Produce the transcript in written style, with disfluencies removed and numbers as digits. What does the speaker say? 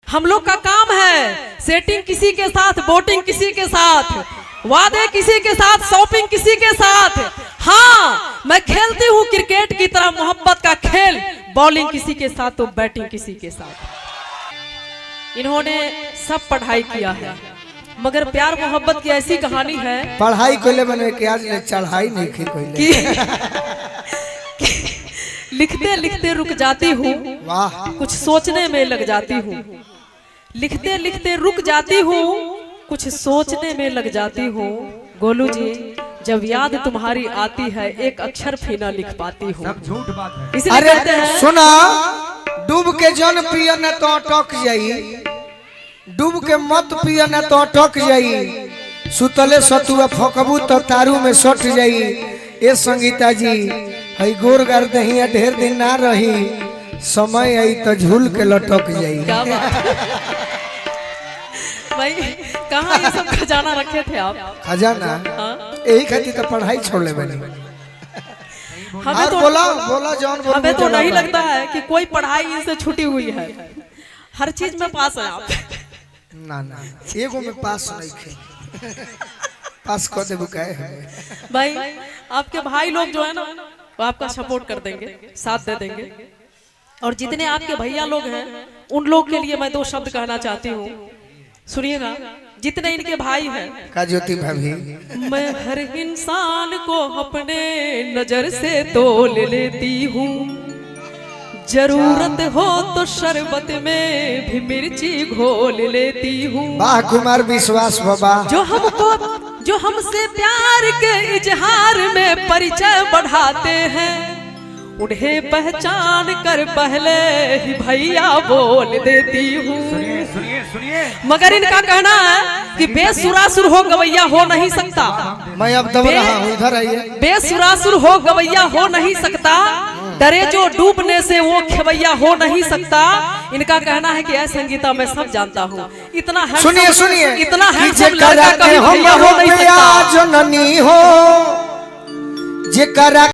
हम लोग का काम है सेटिंग किसी के साथ, बोटिंग किसी के साथ, वादे किसी के साथ, शॉपिंग किसी के साथ। हाँ, मैं खेलती हूँ क्रिकेट की तरह मोहब्बत का खेल, बॉलिंग किसी के साथ तो बैटिंग किसी के साथ। इन्होंने सब पढ़ाई किया है मगर प्यार मोहब्बत की ऐसी कहानी है। पढ़ाई कोले बने के आज ले चढ़ाई नहीं की कोई लिखते लिखते रुक जाती हूँ, कुछ सोचने में लग जाती हूँ। लिखते लिखते रुक जाती हूँ, कुछ सोचने में लग जाती हूँ। गोलू जी, जब याद तुम्हारी आती है एक अक्षर भी ना लिख पाती हूँ। सब झूठ बात है। इसलिए कहते हैं सुना, डूब के जन पिय न तो अटक जाई, डूब के मत पिय न तो अटक जाई, सुतले सतुआ फकबू तो तारू में सट जाई। ए संगीता जी, हई गोर गार दहिया ढेर दिन ना रही, समय आई तो झूल के लटक जाई। क्या बात है? भाई कहाँ ये सब खजाना रखे थे आप? खजाना यही खातिर तो पढ़ाई छोड़ ले बनी। हमें तो बोला जॉन, हमें तो नहीं लगता है कि कोई पढ़ाई इनसे छूटी हुई है। हर चीज में पास है आप। ना ना, एगो में पास नहीं थे, पास कर देबो काहे है भाई। आपके भाई लोग जो है ना वो आपका सपोर्ट कर देंगे, साथ दे देंगे। और जितने आपके भैया लोग हैं उन लोग के लिए मैं दो शब्द कहना चाहती हूँ, सुनिएगा। जितने इनके भाई हैं, का ज्योति भाभी, मैं हर इंसान को अपने नजर से तोल लेती हूँ, जरूरत हो तो शरबत में भी मिर्ची घोल लेती हूँ। वाह कुमार विश्वास बाबा, जो हमसे प्यार के इजहार में परिचय बढ़ाते हैं, उन्हें पहचान कर पहले ही भैया बोल देती हूँ। सुनिए सुनिए सुनिए, मगर इनका कहना है कि बेसुरासुर हो गवैया हो नहीं सकता। मैं अब दब रहा हूँ, इधर आइए। बेसुरासुर हो गवैया हो नहीं सकता, डरे जो डूबने से वो खेवैया हो नहीं सकता। इनका कहना है कि ऐ संगीता मैं सब जानता हूँ, इतना है, सुनिए सुनिए, इतना है जननी हो, जे करा